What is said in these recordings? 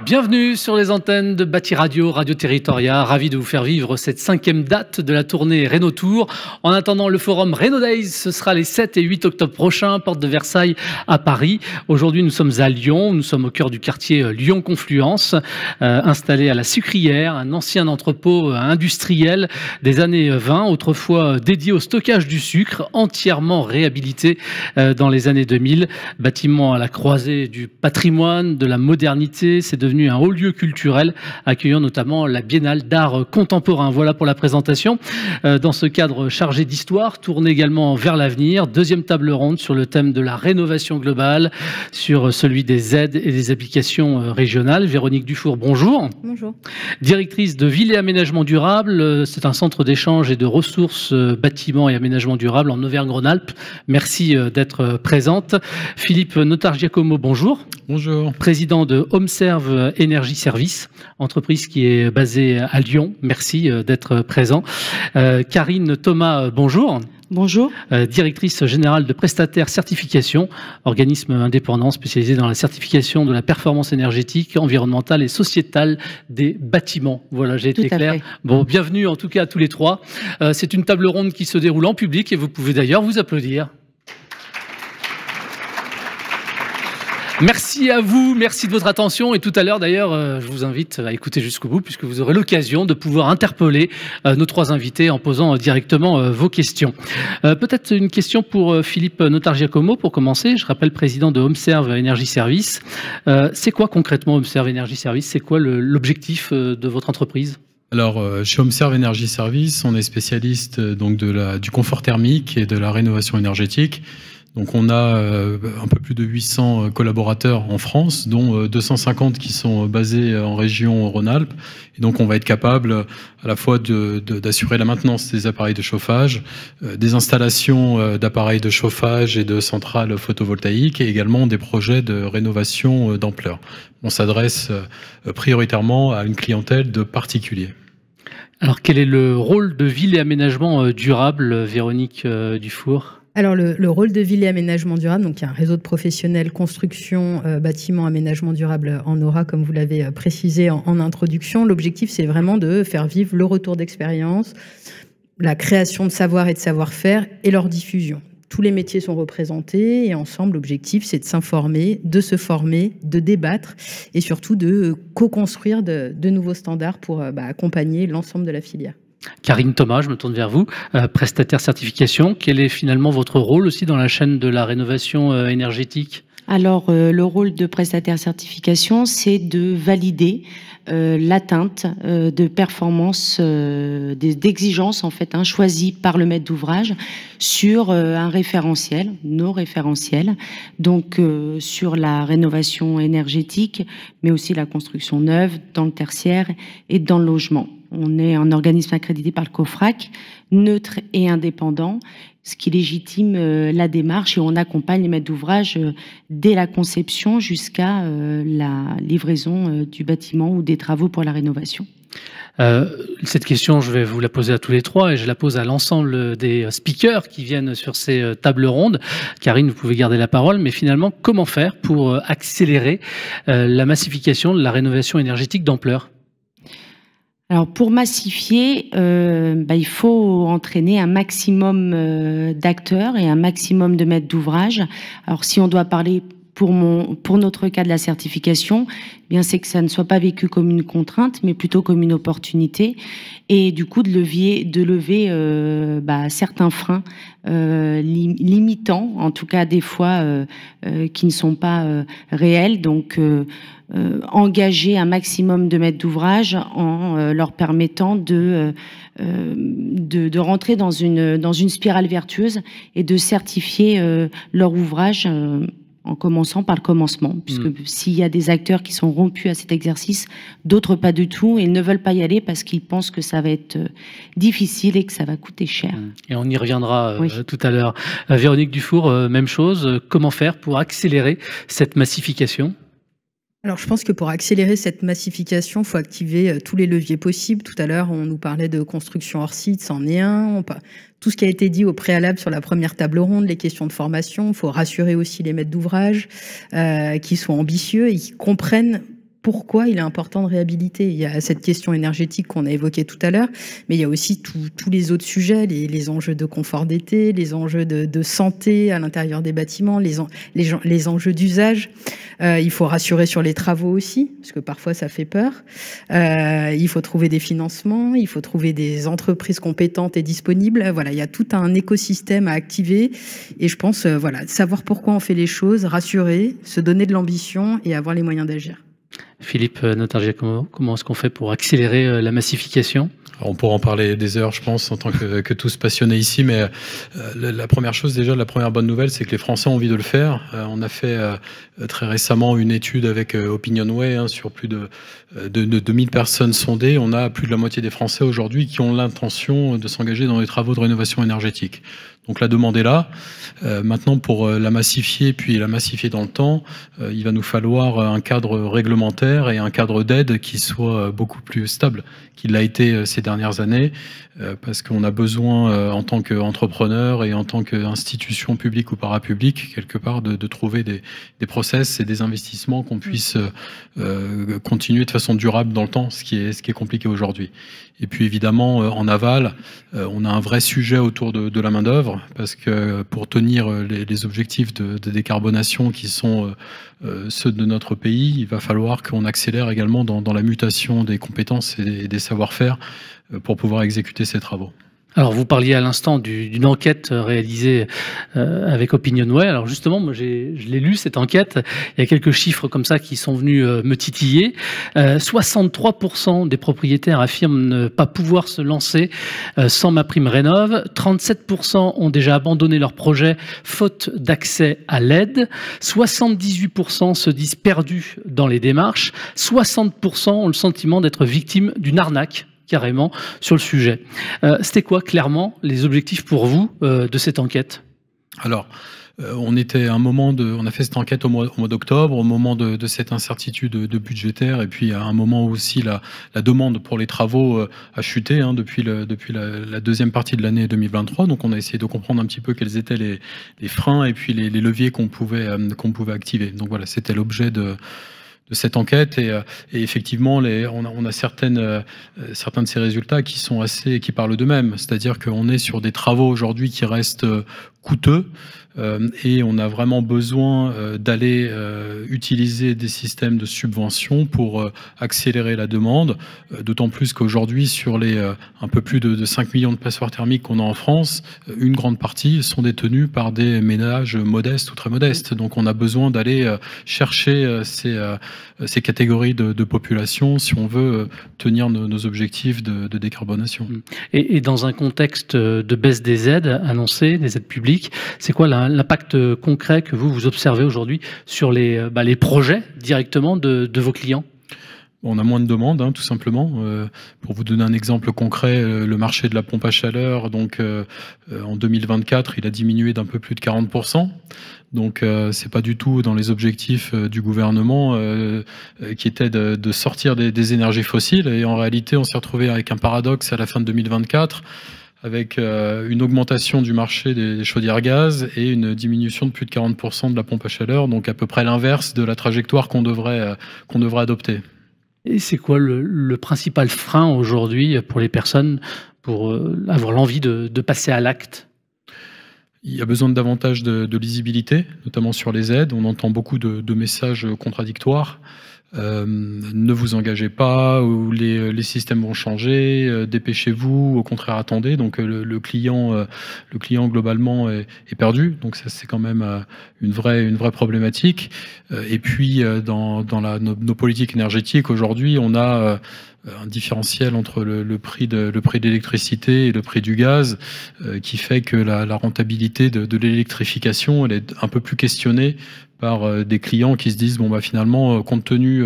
Bienvenue sur les antennes de Bâti Radio, Radio Territoria. Ravi de vous faire vivre cette 5e date de la tournée Réno Tour. En attendant le forum Réno Days, ce sera les 7 et 8 octobre prochains, porte de Versailles à Paris. Aujourd'hui, nous sommes à Lyon. Nous sommes au cœur du quartier Lyon-Confluence, installé à la Sucrière, un ancien entrepôt industriel des années 20, autrefois dédié au stockage du sucre, entièrement réhabilité dans les années 2000. Bâtiment à la croisée du patrimoine, de la modernité. C'est devenu un haut lieu culturel, accueillant notamment la Biennale d'art contemporain. Voilà pour la présentation. Dans ce cadre chargé d'histoire, tourné également vers l'avenir. Deuxième table ronde sur le thème de la rénovation globale, sur celui des aides et des applications régionales. Véronique Dufour, bonjour. Bonjour. Directrice de Ville et Aménagement Durable. C'est un centre d'échange et de ressources bâtiments et aménagement durable en Auvergne-Rhône-Alpes. Merci d'être présente. Philippe Notargiacomo, bonjour. Bonjour. Président de HomeServe Énergie Service, entreprise qui est basée à Lyon. Merci d'être présent. Karine Thomas, bonjour. Bonjour. Directrice générale de Prestataire Certification, organisme indépendant spécialisé dans la certification de la performance énergétique, environnementale et sociétale des bâtiments. Voilà, j'ai été clair. Bon, bienvenue en tout cas à tous les trois. C'est une table ronde qui se déroule en public et vous pouvez d'ailleurs vous applaudir. Merci à vous, merci de votre attention et tout à l'heure d'ailleurs je vous invite à écouter jusqu'au bout puisque vous aurez l'occasion de pouvoir interpeller nos trois invités en posant directement vos questions. Peut-être une question pour Philippe Notargiacomo pour commencer. Je rappelle président de HomeServe Énergie Service. C'est quoi concrètement HomeServe Énergie Service? C'est quoi l'objectif de votre entreprise? Alors, chez HomeServe Énergie Service, on est spécialiste donc du confort thermique et de la rénovation énergétique. Donc on a un peu plus de 800 collaborateurs en France, dont 250 qui sont basés en région Rhône-Alpes. Et donc on va être capable à la fois d'assurer la maintenance des appareils de chauffage, des installations d'appareils de chauffage et de centrales photovoltaïques, et également des projets de rénovation d'ampleur. On s'adresse prioritairement à une clientèle de particuliers. Alors quel est le rôle de Ville et Aménagement Durable, Véronique Dufour? Alors le rôle de Ville et Aménagement Durable, donc il y a un réseau de professionnels construction, bâtiment, aménagement durable en aura, comme vous l'avez précisé en introduction. L'objectif, c'est vraiment de faire vivre le retour d'expérience, la création de savoir et de savoir-faire et leur diffusion. Tous les métiers sont représentés et ensemble, l'objectif, c'est de s'informer, de se former, de débattre et surtout de co-construire de nouveaux standards pour accompagner l'ensemble de la filière. Karine Thomas, je me tourne vers vous, prestataire certification. Quel est finalement votre rôle aussi dans la chaîne de la rénovation énergétique? Alors, le rôle de prestataire certification, c'est de valider l'atteinte de performances, d'exigences en fait, choisies par le maître d'ouvrage sur un référentiel, nos référentiels, donc sur la rénovation énergétique, mais aussi la construction neuve dans le tertiaire et dans le logement. On est un organisme accrédité par le COFRAC, neutre et indépendant, ce qui légitime la démarche et on accompagne les maîtres d'ouvrage dès la conception jusqu'à la livraison du bâtiment ou des travaux pour la rénovation. Cette question, je vais vous la poser à tous les trois et je la pose à l'ensemble des speakers qui viennent sur ces tables rondes. Karine, vous pouvez garder la parole, mais finalement, comment faire pour accélérer la massification de la rénovation énergétique d'ampleur ? Alors pour massifier, il faut entraîner un maximum d'acteurs et un maximum de maîtres d'ouvrage. Alors si on doit parler pour notre cas de la certification, c'est que ça ne soit pas vécu comme une contrainte, mais plutôt comme une opportunité, et du coup de lever certains freins limitants, en tout cas des fois qui ne sont pas réels. Donc engager un maximum de maîtres d'ouvrage en leur permettant de rentrer dans une spirale vertueuse et de certifier leur ouvrage. En commençant par le commencement, puisque s'il y a des acteurs qui sont rompus à cet exercice, d'autres pas du tout et ne veulent pas y aller parce qu'ils pensent que ça va être difficile et que ça va coûter cher. Et on y reviendra tout à l'heure. Véronique Dufour, même chose. Comment faire pour accélérer cette massification ? Alors, je pense que pour accélérer cette massification, il faut activer tous les leviers possibles. Tout à l'heure, on nous parlait de construction hors site, c'en est un. Tout ce qui a été dit au préalable sur la première table ronde, les questions de formation, il faut rassurer aussi les maîtres d'ouvrage qui soient ambitieux et qui comprennent pourquoi il est important de réhabiliter. Il y a cette question énergétique qu'on a évoquée tout à l'heure, mais il y a aussi tous les autres sujets, les enjeux de confort d'été, les enjeux de santé à l'intérieur des bâtiments, les enjeux d'usage. Il faut rassurer sur les travaux aussi, parce que parfois ça fait peur. Il faut trouver des financements, il faut trouver des entreprises compétentes et disponibles. Voilà, il y a tout un écosystème à activer. Et je pense, savoir pourquoi on fait les choses, rassurer, se donner de l'ambition et avoir les moyens d'agir. Philippe Notargiacomo, comment est-ce qu'on fait pour accélérer la massification ? Alors on pourra en parler des heures, je pense, en tant que tous passionnés ici, mais la première chose, déjà, la première bonne nouvelle, c'est que les Français ont envie de le faire. On a fait très récemment une étude avec OpinionWay sur plus de 2000 personnes sondées. On a plus de la moitié des Français aujourd'hui qui ont l'intention de s'engager dans des travaux de rénovation énergétique. Donc la demande est là. Maintenant, pour la massifier, puis la massifier dans le temps, il va nous falloir un cadre réglementaire et un cadre d'aide qui soit beaucoup plus stable qu'il l'a été ces dernières années, parce qu'on a besoin, en tant qu'entrepreneur et en tant qu'institution publique ou parapublique, quelque part, de trouver des process et des investissements qu'on puisse continuer de façon durable dans le temps, ce qui est compliqué aujourd'hui. Et puis évidemment, en aval, on a un vrai sujet autour de la main-d'œuvre, parce que pour tenir les objectifs de décarbonation qui sont ceux de notre pays, il va falloir qu'on accélère également dans la mutation des compétences et des savoir-faire pour pouvoir exécuter ces travaux. Alors, vous parliez à l'instant d'une enquête réalisée avec OpinionWay. Alors justement, moi, je l'ai lu, cette enquête. Il y a quelques chiffres comme ça qui sont venus me titiller. 63% des propriétaires affirment ne pas pouvoir se lancer sans MaPrimeRénov'. 37% ont déjà abandonné leur projet faute d'accès à l'aide. 78% se disent perdus dans les démarches. 60% ont le sentiment d'être victimes d'une arnaque, carrément, sur le sujet. C'était quoi, clairement, les objectifs pour vous de cette enquête ? Alors, on a fait cette enquête au mois d'octobre, au moment de cette incertitude de budgétaire, et puis à un moment où aussi la demande pour les travaux a chuté depuis la deuxième partie de l'année 2023. Donc on a essayé de comprendre un petit peu quels étaient les freins et puis les leviers qu'on pouvait activer. Donc voilà, c'était l'objet de cette enquête, et effectivement on a certains de ces résultats qui parlent d'eux-mêmes, c'est-à-dire qu'on est sur des travaux aujourd'hui qui restent coûteux, et on a vraiment besoin d'aller utiliser des systèmes de subvention pour accélérer la demande, d'autant plus qu'aujourd'hui, sur les un peu plus de 5 millions de passoires thermiques qu'on a en France, une grande partie sont détenues par des ménages modestes ou très modestes. Donc on a besoin d'aller chercher ces catégories de population si on veut tenir nos objectifs de décarbonation. Et dans un contexte de baisse des aides annoncées, des aides publiques, c'est quoi l'impact concret que vous observez aujourd'hui sur les projets directement de vos clients ? On a moins de demandes, tout simplement. Pour vous donner un exemple concret, le marché de la pompe à chaleur, donc en 2024, il a diminué d'un peu plus de 40%. Donc c'est pas du tout dans les objectifs du gouvernement qui était de sortir des énergies fossiles. Et en réalité, on s'est retrouvé avec un paradoxe à la fin de 2024, avec une augmentation du marché des chaudières gaz et une diminution de plus de 40% de la pompe à chaleur, donc à peu près l'inverse de la trajectoire qu'on devrait adopter. Et c'est quoi le principal frein aujourd'hui pour les personnes pour avoir l'envie de passer à l'acte ? Il y a besoin de davantage de lisibilité, notamment sur les aides. On entend beaucoup de messages contradictoires. Ne vous engagez pas, ou les systèmes vont changer, dépêchez-vous, au contraire attendez. Donc le client globalement est perdu. Donc ça, c'est quand même une vraie problématique. Et puis dans nos politiques énergétiques aujourd'hui, on a un différentiel entre le prix de l'électricité et le prix du gaz qui fait que la rentabilité de l'électrification, elle est un peu plus questionnée par des clients qui se disent finalement, compte tenu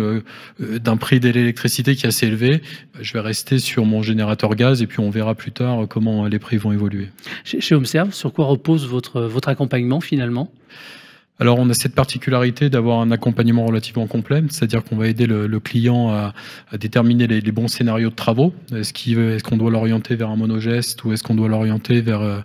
d'un prix de l'électricité qui est assez élevé, je vais rester sur mon générateur gaz et puis on verra plus tard comment les prix vont évoluer. Chez HomeServe, sur quoi repose votre accompagnement finalement ? Alors on a cette particularité d'avoir un accompagnement relativement complet, c'est-à-dire qu'on va aider le client à déterminer les bons scénarios de travaux. Est-ce qu'on doit l'orienter vers un monogeste ou est-ce qu'on doit l'orienter vers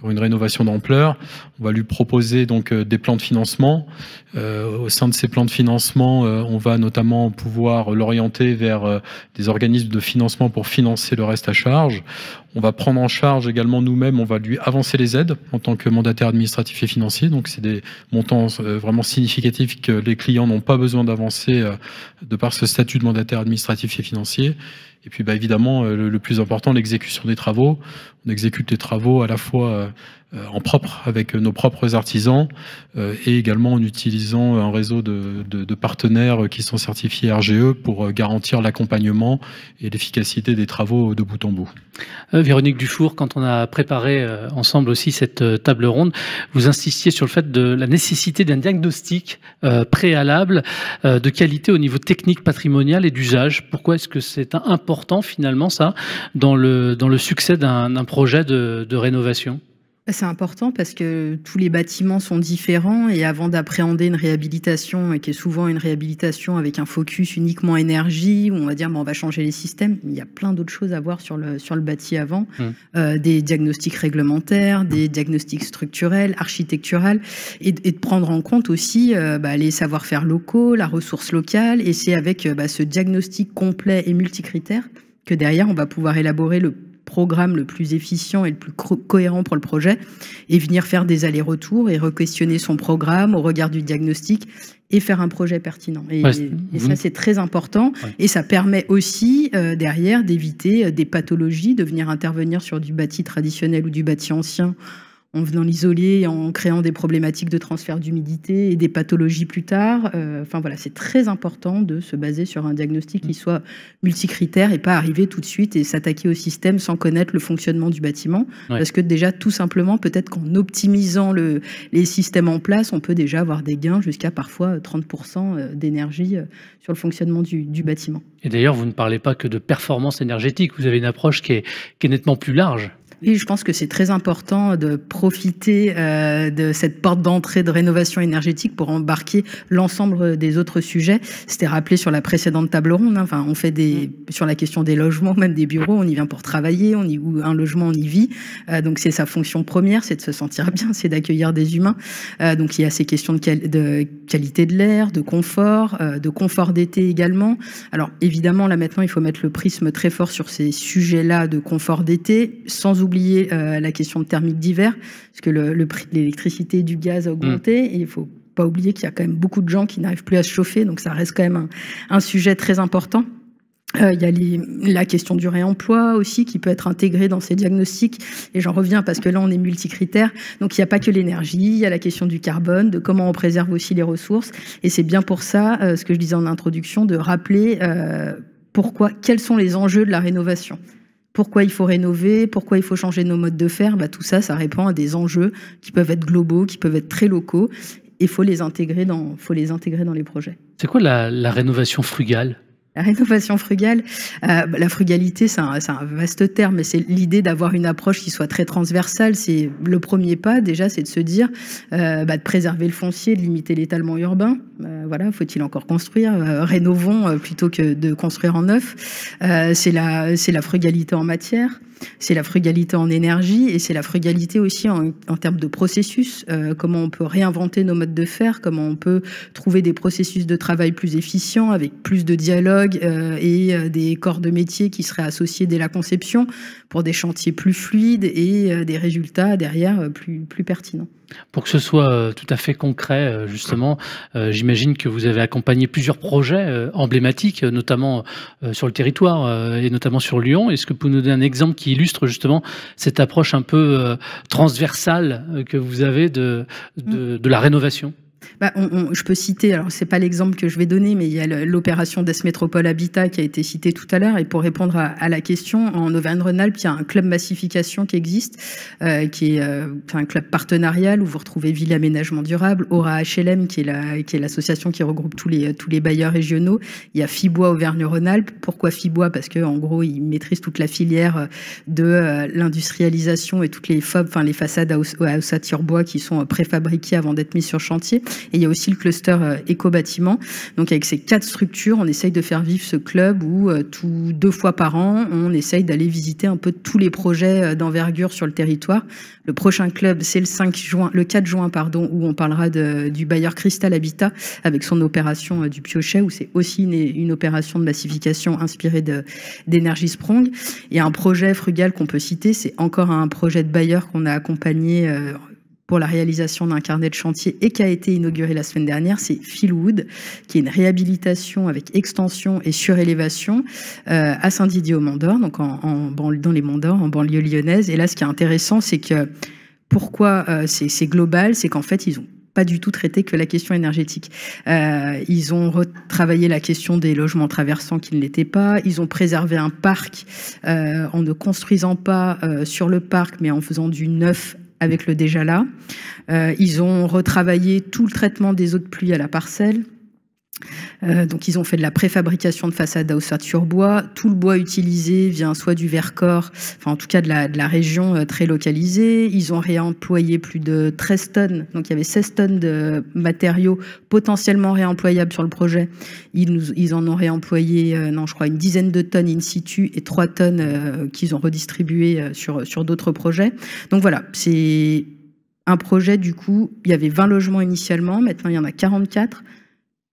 faire une rénovation d'ampleur. On va lui proposer donc des plans de financement. Au sein de ces plans de financement, on va notamment pouvoir l'orienter vers des organismes de financement pour financer le reste à charge. On va prendre en charge également nous-mêmes, on va lui avancer les aides en tant que mandataire administratif et financier. Donc c'est des montants vraiment significatifs que les clients n'ont pas besoin d'avancer de par ce statut de mandataire administratif et financier. Et puis évidemment, le plus important, l'exécution des travaux. On exécute les travaux à la fois en propre avec nos propres artisans et également en utilisant un réseau de partenaires qui sont certifiés RGE pour garantir l'accompagnement et l'efficacité des travaux de bout en bout. Véronique Dufour, quand on a préparé ensemble aussi cette table ronde, vous insistiez sur le fait de la nécessité d'un diagnostic préalable de qualité au niveau technique, patrimonial et d'usage. Pourquoi est-ce que c'est important finalement ça dans le succès d'un projet de rénovation ? C'est important parce que tous les bâtiments sont différents et avant d'appréhender une réhabilitation, et qui est souvent une réhabilitation avec un focus uniquement énergie, où on va dire on va changer les systèmes, il y a plein d'autres choses à voir sur le bâti avant, des diagnostics réglementaires, des diagnostics structurels, architecturaux, et de prendre en compte aussi les savoir-faire locaux, la ressource locale, et c'est avec ce diagnostic complet et multicritère que derrière on va pouvoir élaborer le programme le plus efficient et le plus cohérent pour le projet et venir faire des allers-retours et re-questionner son programme au regard du diagnostic et faire un projet pertinent. Et ça, c'est très important. Ouais. Et ça permet aussi, derrière, d'éviter des pathologies, de venir intervenir sur du bâti traditionnel ou du bâti ancien en venant l'isoler, en créant des problématiques de transfert d'humidité et des pathologies plus tard. Enfin voilà, c'est très important de se baser sur un diagnostic qui soit multicritère et pas arriver tout de suite et s'attaquer au système sans connaître le fonctionnement du bâtiment. Ouais. Parce que déjà, tout simplement, peut-être qu'en optimisant les systèmes en place, on peut déjà avoir des gains jusqu'à parfois 30% d'énergie sur le fonctionnement du bâtiment. Et d'ailleurs, vous ne parlez pas que de performance énergétique, vous avez une approche qui est nettement plus large. Oui, je pense que c'est très important de profiter de cette porte d'entrée de rénovation énergétique pour embarquer l'ensemble des autres sujets. C'était rappelé sur la précédente table ronde. Hein. Enfin, on fait sur la question des logements, même des bureaux, on y vient pour travailler, ou un logement, on y vit. Donc c'est sa fonction première, c'est de se sentir bien, c'est d'accueillir des humains. Donc il y a ces questions de qualité de l'air, de confort d'été également. Alors évidemment, là maintenant, il faut mettre le prisme très fort sur ces sujets-là de confort d'été, sans oublier la question de thermique d'hiver, parce que le prix de l'électricité et du gaz a augmenté, et il ne faut pas oublier qu'il y a quand même beaucoup de gens qui n'arrivent plus à se chauffer, donc ça reste quand même un sujet très important. Il y a la question du réemploi aussi qui peut être intégrée dans ces diagnostics, et j'en reviens parce que là on est multicritères, donc il n'y a pas que l'énergie, il y a la question du carbone, de comment on préserve aussi les ressources, et c'est bien pour ça, ce que je disais en introduction, de rappeler quels sont les enjeux de la rénovation. Pourquoi il faut rénover, pourquoi il faut changer nos modes de faire, tout ça, ça répond à des enjeux qui peuvent être globaux, qui peuvent être très locaux, et il faut les intégrer dans les projets. C'est quoi la rénovation frugale ? La rénovation frugale, la frugalité, c'est un vaste terme, mais c'est l'idée d'avoir une approche qui soit très transversale. C'est le premier pas, déjà, c'est de se dire de préserver le foncier, de limiter l'étalement urbain. Voilà, faut-il encore construire ? Rénovons plutôt que de construire en neuf. C'est la frugalité en matière. C'est la frugalité en énergie et c'est la frugalité aussi en termes de processus. Comment on peut réinventer nos modes de faire, comment on peut trouver des processus de travail plus efficients avec plus de dialogue et des corps de métier qui seraient associés dès la conception pour des chantiers plus fluides et des résultats derrière plus pertinents. Pour que ce soit tout à fait concret, justement, j'imagine que vous avez accompagné plusieurs projets emblématiques, notamment sur le territoire et notamment sur Lyon. Est-ce que vous pouvez nous donner un exemple qui illustre justement cette approche un peu transversale que vous avez de la rénovation ? Je peux citer, alors c'est pas l'exemple que je vais donner, mais il y a l'opération d'Est Métropole Habitat qui a été citée tout à l'heure. Et pour répondre à la question, en Auvergne-Rhône-Alpes, il y a un club massification qui existe, qui est un club partenarial où vous retrouvez Ville Aménagement Durable, Aura HLM qui est l'association qui regroupe tous les bailleurs régionaux. Il y a Fibois Auvergne-Rhône-Alpes. Pourquoi Fibois ? Parce que en gros, ils maîtrisent toute la filière de l'industrialisation et toutes les FOB, les façades à ossature bois qui sont préfabriquées avant d'être mises sur chantier. Et il y a aussi le cluster éco-bâtiment. Donc avec ces 4 structures, on essaye de faire vivre ce club où 2 fois par an, on essaye d'aller visiter un peu tous les projets d'envergure sur le territoire. Le prochain club, c'est le 4 juin, où on parlera du bailleur Cristal Habitat avec son opération du Piochet, où c'est aussi une opération de massification inspirée d'Energy Sprong. Il y a un projet frugal qu'on peut citer, c'est encore un projet de bailleur qu'on a accompagné pour la réalisation d'un carnet de chantier et qui a été inauguré la semaine dernière, c'est Philwood, qui est une réhabilitation avec extension et surélévation à Saint-Didier-aux-Monts-d'Or, donc dans les Monts-d'Or, en banlieue lyonnaise. Et là, ce qui est intéressant, c'est que pourquoi c'est global, c'est qu'en fait, ils ont pas du tout traité que la question énergétique. Ils ont retravaillé la question des logements traversants qui ne l'étaient pas. Ils ont préservé un parc en ne construisant pas sur le parc, mais en faisant du neuf avec le déjà là. Ils ont retravaillé tout le traitement des eaux de pluie à la parcelle. Donc ils ont fait de la préfabrication de façade à ossature bois. Tout le bois utilisé vient soit du Vercors, enfin en tout cas de la région très localisée. Ils ont réemployé plus de 13 tonnes, donc il y avait 16 tonnes de matériaux potentiellement réemployables sur le projet. Ils en ont réemployé, je crois une dizaine de tonnes in situ et 3 tonnes qu'ils ont redistribuées sur d'autres projets. Donc voilà, c'est un projet du coup, il y avait 20 logements initialement, maintenant il y en a 44.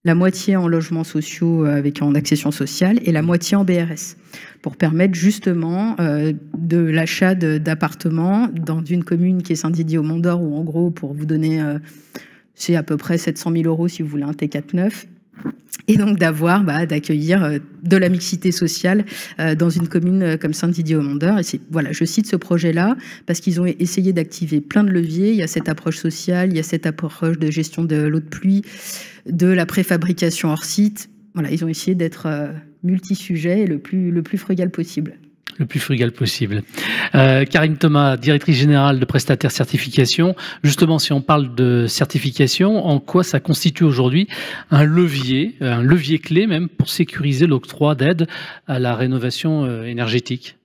La moitié en logements sociaux en accession sociale et la moitié en BRS, pour permettre justement de l'achat d'appartements dans une commune qui est Saint-Didier-aux-Monts-d'Or, où en gros, pour vous donner, c'est à peu près 700 000 € si vous voulez un T4 neuf. Et donc d'accueillir de la mixité sociale dans une commune comme Saint-Didier-aux-Monts-d'Or. Et voilà, je cite ce projet-là parce qu'ils ont essayé d'activer plein de leviers. Il y a cette approche sociale, il y a cette approche de gestion de l'eau de pluie, de la préfabrication hors site. Voilà, ils ont essayé d'être multi-sujets et le plus frugal possible. Le plus frugal possible. Karine Thomas, directrice générale de Prestataire Certification. Justement, si on parle de certification, en quoi ça constitue aujourd'hui un levier clé même pour sécuriser l'octroi d'aide à la rénovation énergétique?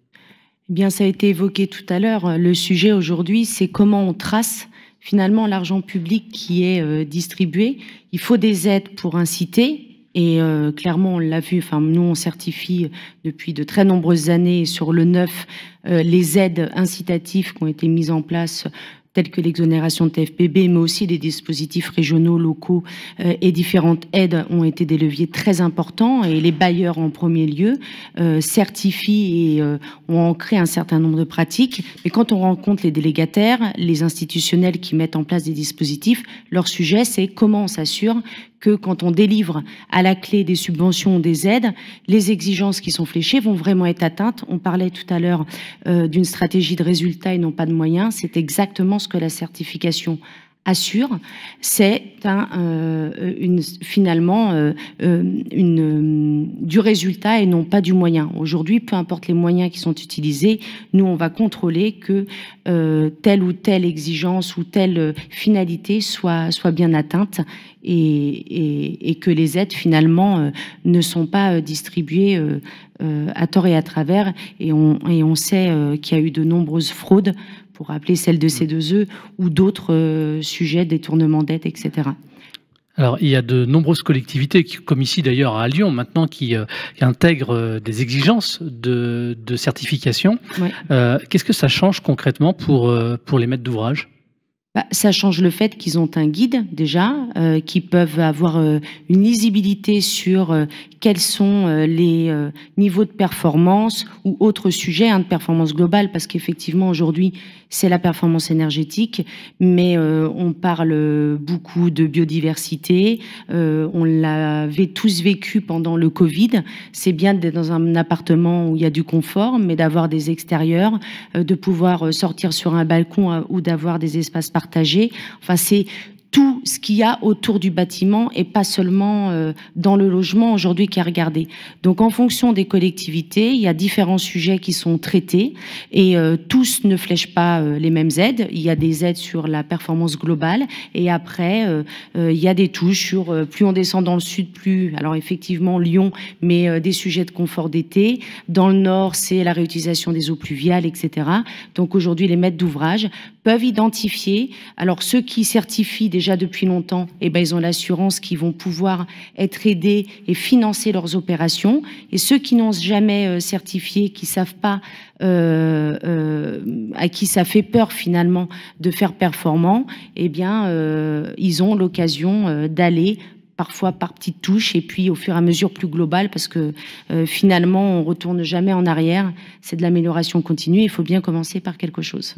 Eh bien, ça a été évoqué tout à l'heure. Le sujet aujourd'hui, c'est comment on trace finalement l'argent public qui est distribué. Il faut des aides pour inciter. Et clairement, on l'a vu, nous, on certifie depuis de très nombreuses années sur le neuf les aides incitatives qui ont été mises en place, telles que l'exonération de TFPB, mais aussi des dispositifs régionaux, locaux et différentes aides ont été des leviers très importants. Et les bailleurs, en premier lieu, certifient et ont ancré un certain nombre de pratiques. Mais quand on rencontre les délégataires, les institutionnels qui mettent en place des dispositifs, leur sujet, c'est comment on s'assure que quand on délivre à la clé des subventions ou des aides, les exigences qui sont fléchées vont vraiment être atteintes. On parlait tout à l'heure d'une stratégie de résultat et non pas de moyens. C'est exactement ce que la certification assure. C'est finalement du résultat et non pas du moyen. Aujourd'hui, peu importe les moyens qui sont utilisés, nous, on va contrôler que telle ou telle exigence ou telle finalité soit bien atteinte et que les aides, finalement, ne sont pas distribuées à tort et à travers. Et on sait qu'il y a eu de nombreuses fraudes, pour rappeler celle de C2E, ou d'autres sujets, détournement d'aide, etc. Alors, il y a de nombreuses collectivités, comme ici d'ailleurs à Lyon maintenant, qui intègrent des exigences de certification. Ouais. Qu'est-ce que ça change concrètement pour les maîtres d'ouvrage ? Ça change le fait qu'ils ont un guide déjà, qui peuvent avoir une lisibilité sur quels sont les niveaux de performance ou autres sujets de performance globale, parce qu'effectivement aujourd'hui c'est la performance énergétique, mais on parle beaucoup de biodiversité, on l'avait tous vécu pendant le Covid. C'est bien d'être dans un appartement où il y a du confort, mais d'avoir des extérieurs, de pouvoir sortir sur un balcon ou d'avoir des espaces partagés. Enfin, c'est tout ce qu'il y a autour du bâtiment et pas seulement dans le logement aujourd'hui qui est regardé. Donc en fonction des collectivités, il y a différents sujets qui sont traités et tous ne flèchent pas les mêmes aides. Il y a des aides sur la performance globale et après il y a des touches sur plus on descend dans le sud, plus, alors effectivement Lyon, mais des sujets de confort d'été. Dans le nord, c'est la réutilisation des eaux pluviales, etc. Donc aujourd'hui, les maîtres d'ouvrage peuvent identifier, alors ceux qui certifient déjà déjà depuis longtemps, eh ben, ils ont l'assurance qu'ils vont pouvoir être aidés et financer leurs opérations. Et ceux qui n'ont jamais certifié, qui savent pas, à qui ça fait peur finalement de faire performant, eh bien, ils ont l'occasion d'aller parfois par petites touches et puis au fur et à mesure plus global, parce que finalement on retourne jamais en arrière, c'est de l'amélioration continue, il faut bien commencer par quelque chose.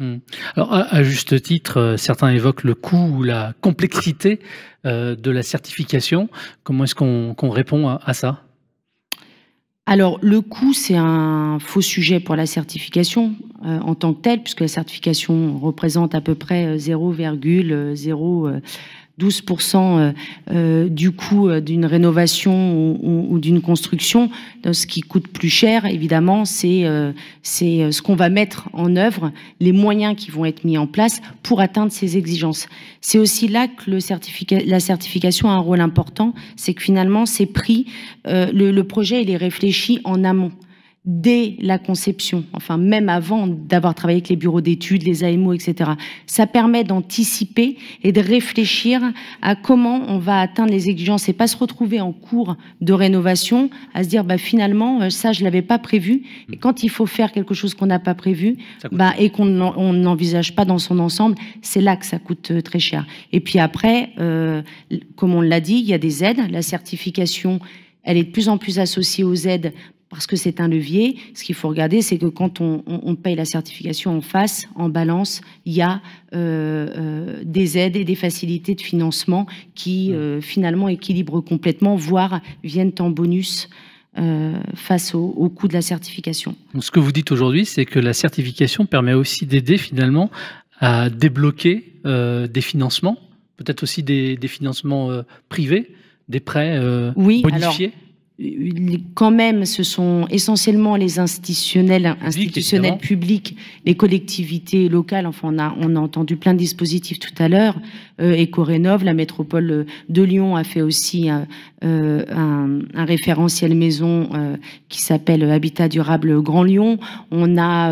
Alors à juste titre, certains évoquent le coût ou la complexité de la certification. Comment est-ce qu'on répond à ça ? Alors le coût, c'est un faux sujet pour la certification en tant que telle, puisque la certification représente à peu près 0,012% du coût d'une rénovation ou d'une construction. Ce qui coûte plus cher, évidemment, c'est ce qu'on va mettre en œuvre, les moyens qui vont être mis en place pour atteindre ces exigences. C'est aussi là que la certification a un rôle important, c'est que finalement, c'est pris, le projet, il est réfléchi en amont. Dès la conception, enfin même avant d'avoir travaillé avec les bureaux d'études, les AMO, etc. Ça permet d'anticiper et de réfléchir à comment on va atteindre les exigences et pas se retrouver en cours de rénovation à se dire bah finalement ça je l'avais pas prévu, et quand il faut faire quelque chose qu'on n'a pas prévu et qu'on n'envisage pas dans son ensemble, c'est là que ça coûte très cher. Et puis après, comme on l'a dit, il y a des aides. La certification, elle est de plus en plus associée aux aides parce que c'est un levier. Ce qu'il faut regarder, c'est que quand on paye la certification en face, en balance, il y a des aides et des facilités de financement qui finalement équilibrent complètement, voire viennent en bonus face au coût de la certification. Donc, ce que vous dites aujourd'hui, c'est que la certification permet aussi d'aider finalement à débloquer des financements, peut-être aussi des financements privés, des prêts bonifiés. Quand même, ce sont essentiellement les institutionnels publics, les collectivités locales. Enfin, on a entendu plein de dispositifs tout à l'heure. Éco-Rénov, la métropole de Lyon a fait aussi un référentiel maison qui s'appelle Habitat durable Grand Lyon. On a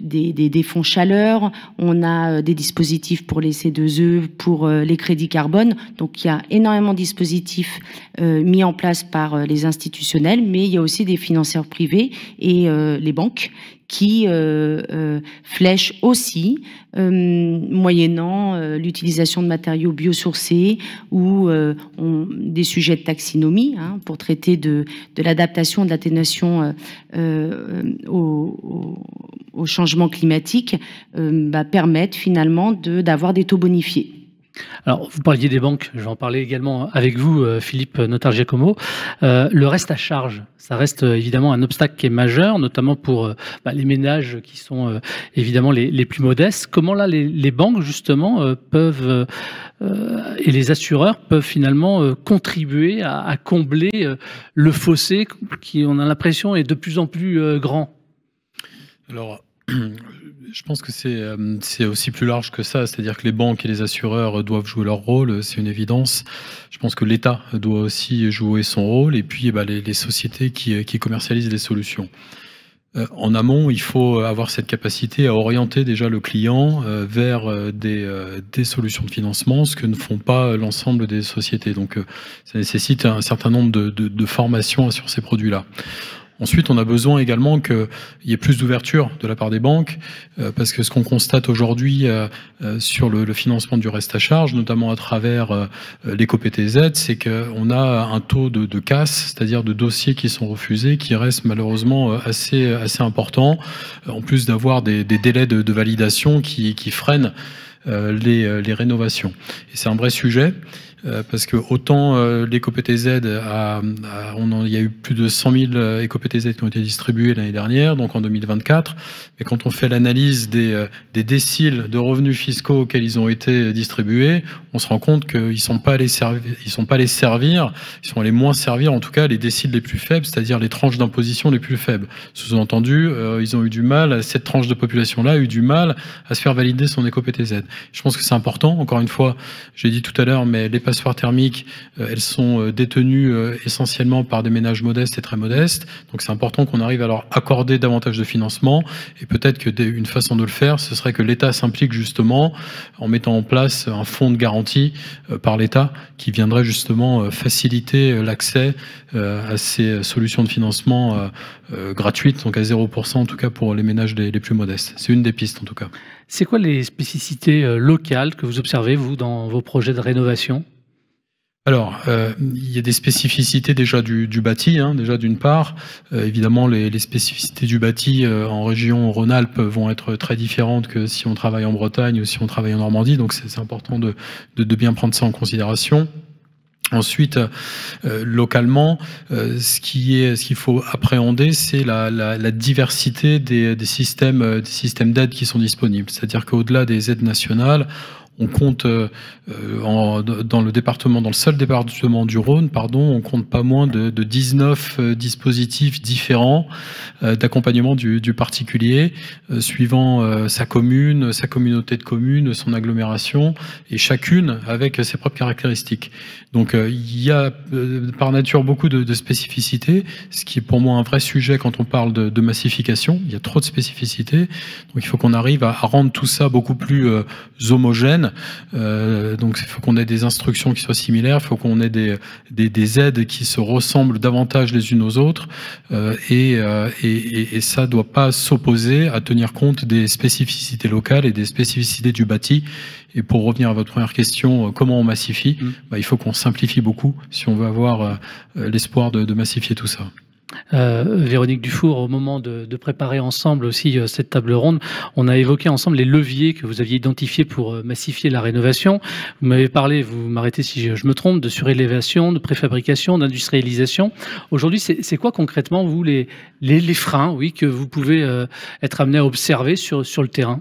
des fonds chaleur, on a des dispositifs pour les C2E, pour les crédits carbone. Donc, il y a énormément de dispositifs mis en place par les institutionnels, mais il y a aussi des financeurs privés et les banques qui flèchent aussi, moyennant l'utilisation de matériaux biosourcés ou des sujets de taxinomie pour traiter de l'adaptation, de l'atténuation au changement climatique, permettent finalement d'avoir des taux bonifiés. Alors, vous parliez des banques, je vais en parler également avec vous, Philippe Notargiacomo. Le reste à charge, ça reste évidemment un obstacle qui est majeur, notamment pour les ménages qui sont évidemment les plus modestes. Comment là, les banques, justement, peuvent, et les assureurs peuvent finalement contribuer à combler le fossé qui, on a l'impression, est de plus en plus grand? Alors, je pense que c'est aussi plus large que ça, c'est-à-dire que les banques et les assureurs doivent jouer leur rôle, c'est une évidence. Je pense que l'État doit aussi jouer son rôle, et puis les sociétés qui commercialisent les solutions. En amont, il faut avoir cette capacité à orienter déjà le client vers des solutions de financement, ce que ne font pas l'ensemble des sociétés. Donc ça nécessite un certain nombre de formations sur ces produits-là. Ensuite, on a besoin également qu'il y ait plus d'ouverture de la part des banques, parce que ce qu'on constate aujourd'hui sur le financement du reste à charge, notamment à travers l'éco-PTZ, c'est qu'on a un taux de casse, c'est-à-dire de dossiers qui sont refusés, qui reste malheureusement assez important, en plus d'avoir des délais de validation qui freinent les rénovations. Et c'est un vrai sujet. Parce que autant l'éco-PTZ, il y a eu plus de 100 000 éco-PTZ qui ont été distribués l'année dernière, donc en 2024. Mais quand on fait l'analyse des déciles de revenus fiscaux auxquels ils ont été distribués, on se rend compte qu'ils ne sont pas allés servir, ils sont allés moins servir, en tout cas, les déciles les plus faibles, c'est-à-dire les tranches d'imposition les plus faibles. Sous-entendu, ils ont eu du mal, cette tranche de population-là a eu du mal à se faire valider son éco-PTZ. Je pense que c'est important. Encore une fois, j'ai dit tout à l'heure, mais les passoires thermiques, elles sont détenues essentiellement par des ménages modestes et très modestes. Donc c'est important qu'on arrive à leur accorder davantage de financement. Et peut-être qu'une façon de le faire, ce serait que l'État s'implique justement en mettant en place un fonds de garantie par l'État qui viendrait justement faciliter l'accès à ces solutions de financement gratuites, donc à 0% en tout cas pour les ménages les plus modestes. C'est une des pistes en tout cas. C'est quoi les spécificités locales que vous observez, vous, dans vos projets de rénovation ? Alors, il y a des spécificités déjà du bâti, déjà d'une part. Évidemment, les spécificités du bâti en région Rhône-Alpes vont être très différentes que si on travaille en Bretagne ou si on travaille en Normandie. Donc, c'est important de bien prendre ça en considération. Ensuite, localement, ce qu'il faut appréhender, c'est la diversité des systèmes d'aide qui sont disponibles. C'est-à-dire qu'au-delà des aides nationales, on compte dans le seul département du Rhône, on compte pas moins de 19 dispositifs différents d'accompagnement du particulier, suivant sa commune, sa communauté de communes, son agglomération, et chacune avec ses propres caractéristiques. Donc il y a par nature beaucoup de spécificités, ce qui est pour moi un vrai sujet quand on parle de massification. Il y a trop de spécificités, donc il faut qu'on arrive à rendre tout ça beaucoup plus homogène. Donc il faut qu'on ait des instructions qui soient similaires, il faut qu'on ait des aides qui se ressemblent davantage les unes aux autres, et ça ne doit pas s'opposer à tenir compte des spécificités locales et des spécificités du bâti. Et pour revenir à votre première question, comment on massifie, il faut qu'on simplifie beaucoup si on veut avoir l'espoir de massifier tout ça. Véronique Dufour, au moment de préparer ensemble aussi cette table ronde, on a évoqué ensemble les leviers que vous aviez identifiés pour massifier la rénovation. Vous m'avez parlé, vous m'arrêtez si je me trompe, de surélévation, de préfabrication, d'industrialisation. Aujourd'hui, c'est quoi concrètement, vous, les freins, oui, que vous pouvez être amené à observer sur le terrain ?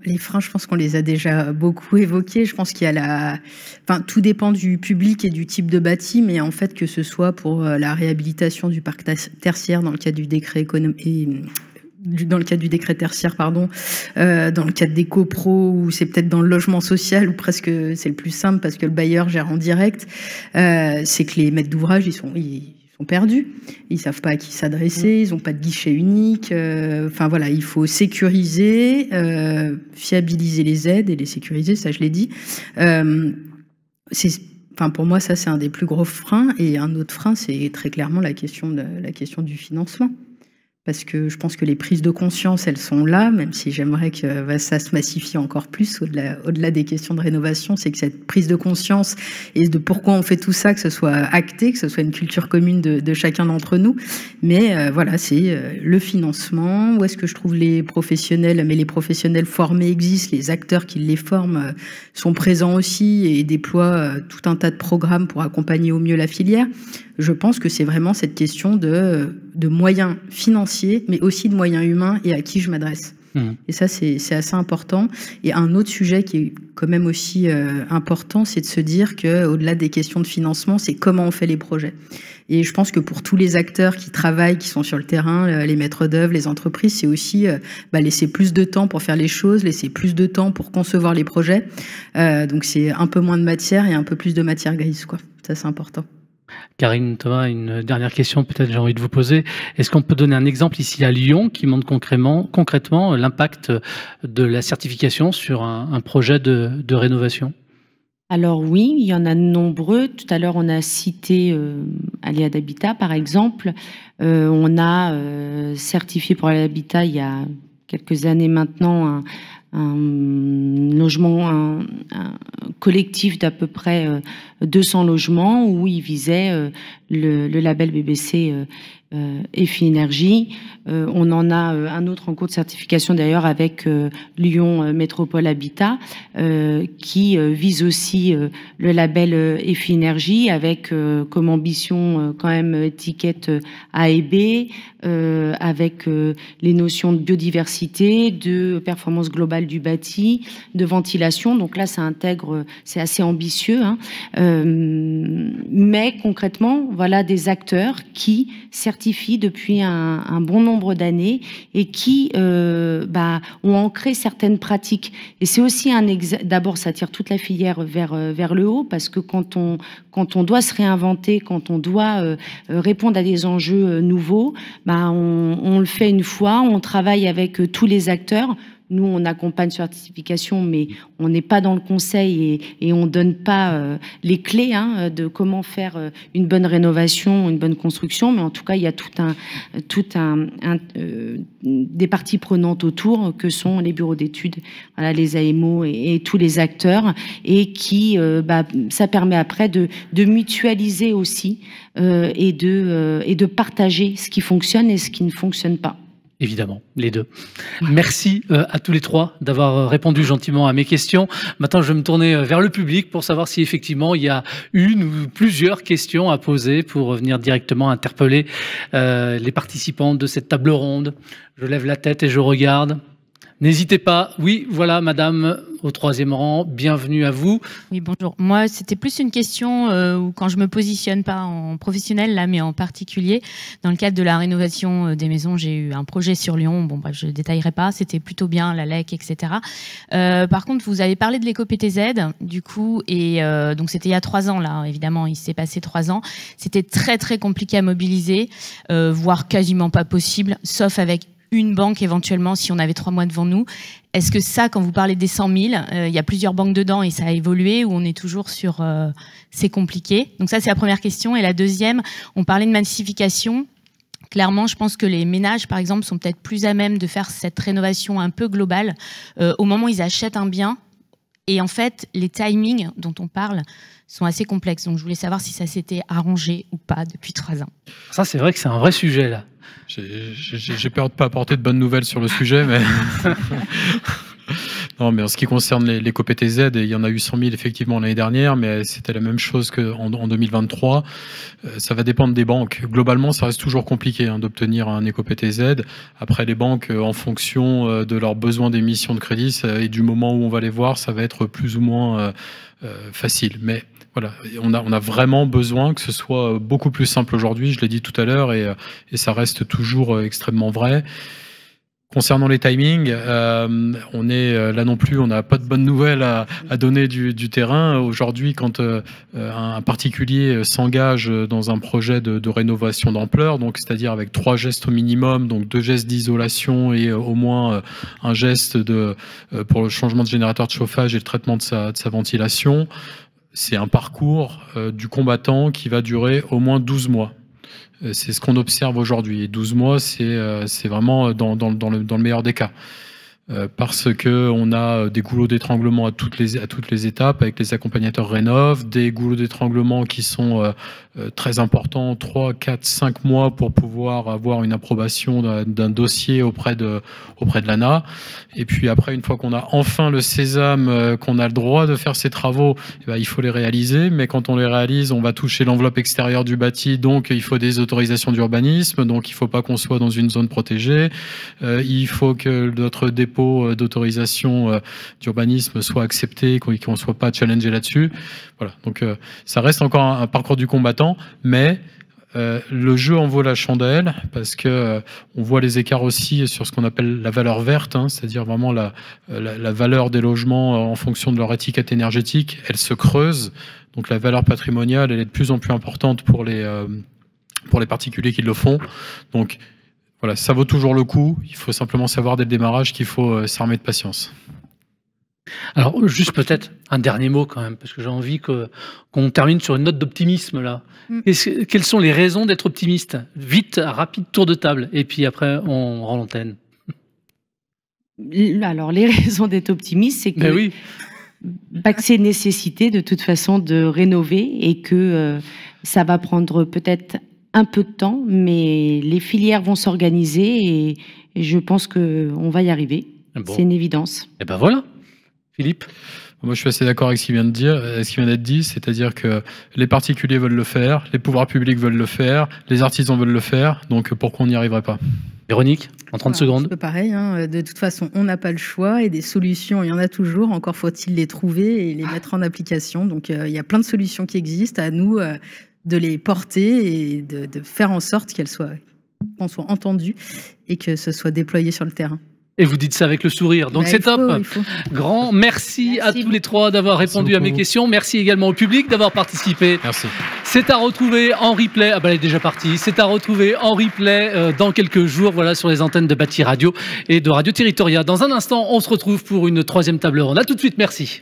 Les freins, je pense qu'on les a déjà beaucoup évoqués. Je pense qu'il y a tout dépend du public et du type de bâti, mais en fait, que ce soit pour la réhabilitation du parc tertiaire dans le cadre du décret dans le cadre du décret tertiaire, dans le cadre des copros, ou c'est peut-être dans le logement social, ou presque c'est le plus simple parce que le bailleur gère en direct, c'est que les maîtres d'ouvrage, ils sont perdus, ils savent pas à qui s'adresser, ils n'ont pas de guichet unique. Il faut sécuriser, fiabiliser les aides et les sécuriser, ça je l'ai dit. Pour moi, ça c'est un des plus gros freins. Et un autre frein, c'est très clairement la question du financement. Parce que je pense que les prises de conscience, elles sont là, même si j'aimerais que ça se massifie encore plus au-delà des questions de rénovation, c'est que cette prise de conscience et de pourquoi on fait tout ça, que ce soit acté, que ce soit une culture commune de chacun d'entre nous. Mais c'est le financement, où est-ce que je trouve les professionnels, mais les professionnels formés existent, les acteurs qui les forment sont présents aussi et déploient tout un tas de programmes pour accompagner au mieux la filière. Je pense que c'est vraiment cette question de moyens financiers, mais aussi de moyens humains et à qui je m'adresse. Et ça, c'est assez important. Et un autre sujet qui est quand même aussi important, c'est de se dire qu'au-delà des questions de financement, c'est comment on fait les projets. Et je pense que pour tous les acteurs qui travaillent, qui sont sur le terrain, les maîtres d'œuvre, les entreprises, c'est aussi laisser plus de temps pour faire les choses, laisser plus de temps pour concevoir les projets. Donc c'est un peu moins de matière et un peu plus de matière grise, quoi. Ça, c'est important. Karine, Thomas, une dernière question peut-être j'ai envie de vous poser. Est-ce qu'on peut donner un exemple ici à Lyon qui montre concrètement l'impact de la certification sur un projet de rénovation ? Alors oui, il y en a de nombreux. Tout à l'heure, on a cité Aléa d'Habitat, par exemple. On a certifié pour Aléa d'Habitat il y a quelques années maintenant un logement, un collectif d'à peu près 200 logements où il visait le label BBC EFI Énergie. On en a un autre en cours de certification d'ailleurs avec Lyon Métropole Habitat qui vise aussi le label EFI Énergie avec comme ambition quand même étiquette A et B, avec les notions de biodiversité, de performance globale du bâti, de ventilation. Donc là, ça intègre, c'est assez ambitieux, mais concrètement, voilà des acteurs qui certifient certifient depuis un bon nombre d'années et qui ont ancré certaines pratiques. Et c'est aussi d'abord, ça tire toute la filière vers le haut, parce que quand on doit se réinventer, quand on doit répondre à des enjeux nouveaux, on le fait une fois, on travaille avec tous les acteurs. Nous, on accompagne sur la certification, mais on n'est pas dans le conseil et on ne donne pas les clés de comment faire une bonne rénovation, une bonne construction. Mais en tout cas, il y a des parties prenantes autour, que sont les bureaux d'études, voilà, les AMO et tous les acteurs, et qui, ça permet après de mutualiser aussi et de partager ce qui fonctionne et ce qui ne fonctionne pas. Évidemment, les deux. Merci à tous les trois d'avoir répondu gentiment à mes questions. Maintenant, je vais me tourner vers le public pour savoir si effectivement il y a une ou plusieurs questions à poser pour venir directement interpeller les participants de cette table ronde. Je lève la tête et je regarde. N'hésitez pas. Oui, voilà, madame, au 3e rang. Bienvenue à vous. Oui, bonjour. Moi, c'était plus une question où quand je me positionne pas en professionnel, là, mais en particulier, dans le cadre de la rénovation des maisons, j'ai eu un projet sur Lyon. Bon, bref, je ne détaillerai pas. C'était plutôt bien, la LEC, etc. Par contre, vous avez parlé de l'éco-PTZ, du coup, et donc c'était il y a 3 ans, là, évidemment, il s'est passé 3 ans. C'était très, très compliqué à mobiliser, voire quasiment pas possible, sauf avec une banque éventuellement si on avait 3 mois devant nous. Est-ce que ça, quand vous parlez des 100 000, il y a plusieurs banques dedans et ça a évolué, ou on est toujours sur c'est compliqué? Donc ça, c'est la première question. Et la deuxième, on parlait de massification. Clairement, je pense que les ménages, par exemple, sont peut-être plus à même de faire cette rénovation un peu globale au moment où ils achètent un bien. Et en fait, les timings dont on parle sont assez complexes. Donc je voulais savoir si ça s'était arrangé ou pas depuis 3 ans. Ça, c'est vrai que c'est un vrai sujet, là. J'ai peur de ne pas apporter de bonnes nouvelles sur le sujet, mais... Non, mais en ce qui concerne l'éco-PTZ, il y en a eu 100 000 effectivement l'année dernière, mais c'était la même chose qu'en 2023. Ça va dépendre des banques. Globalement, ça reste toujours compliqué d'obtenir un éco-PTZ. Après, les banques, en fonction de leurs besoins d'émission de crédit et du moment où on va les voir, ça va être plus ou moins facile. Mais voilà, on a vraiment besoin que ce soit beaucoup plus simple aujourd'hui, je l'ai dit tout à l'heure, et ça reste toujours extrêmement vrai. Concernant les timings, on est là non plus, on n'a pas de bonnes nouvelles à donner du terrain. Aujourd'hui, quand un particulier s'engage dans un projet de rénovation d'ampleur, donc c'est-à-dire avec 3 gestes au minimum, donc 2 gestes d'isolation et au moins un geste pour le changement de générateur de chauffage et le traitement de sa ventilation, c'est un parcours du combattant qui va durer au moins 12 mois. C'est ce qu'on observe aujourd'hui. Et 12 mois, c'est vraiment dans le meilleur des cas. Parce qu'on a des goulots d'étranglement à toutes les étapes avec les accompagnateurs Rénov', des goulots d'étranglement qui sont très importants, 3, 4, 5 mois pour pouvoir avoir une approbation d'un dossier auprès de l'ANA. Et puis après, une fois qu'on a enfin le sésame, qu'on a le droit de faire ces travaux, il faut les réaliser. Mais quand on les réalise, on va toucher l'enveloppe extérieure du bâti, donc il faut des autorisations d'urbanisme, donc il ne faut pas qu'on soit dans une zone protégée. Il faut que notre dépôt d'autorisation d'urbanisme soit accepté, qu'on ne soit pas challengé là-dessus. Voilà. Donc ça reste encore un parcours du combattant, mais le jeu en vaut la chandelle, parce que on voit les écarts aussi sur ce qu'on appelle la valeur verte, c'est-à-dire vraiment la valeur des logements en fonction de leur étiquette énergétique, elle se creuse. Donc la valeur patrimoniale, elle est de plus en plus importante pour les particuliers qui le font. Donc voilà, ça vaut toujours le coup. Il faut simplement savoir dès le démarrage qu'il faut s'armer de patience. Alors, juste peut-être un dernier mot quand même, parce que j'ai envie qu'on termine sur une note d'optimisme là. Quelles sont les raisons d'être optimiste? Vite, rapide tour de table, et puis après, on rend l'antenne. Alors, les raisons d'être optimiste, c'est que, oui. Que c'est nécessité de toute façon de rénover, et que ça va prendre peut-être un peu de temps, mais les filières vont s'organiser et je pense qu'on va y arriver. Bon. C'est une évidence. Et ben voilà, Philippe. Moi, je suis assez d'accord avec ce qui vient d'être dit, c'est-à-dire que les particuliers veulent le faire, les pouvoirs publics veulent le faire, les artisans veulent le faire, donc pourquoi on n'y arriverait pas? Véronique, en 30 secondes. C'est pareil, de toute façon, on n'a pas le choix et des solutions, il y en a toujours, encore faut-il les trouver et les mettre en application. Donc, il y a plein de solutions qui existent, à nous les porter et de faire en sorte qu'on soit entendu et que ce soit déployé sur le terrain. Et vous dites ça avec le sourire, donc c'est top. Grand merci à tous les trois d'avoir répondu à mes questions. Merci également au public d'avoir participé. Merci. C'est à retrouver en replay. Ah bah elle est déjà partie. C'est à retrouver en replay dans quelques jours, voilà, sur les antennes de Bâti Radio et de Radio Territoria. Dans un instant, on se retrouve pour une troisième table ronde. À tout de suite, merci.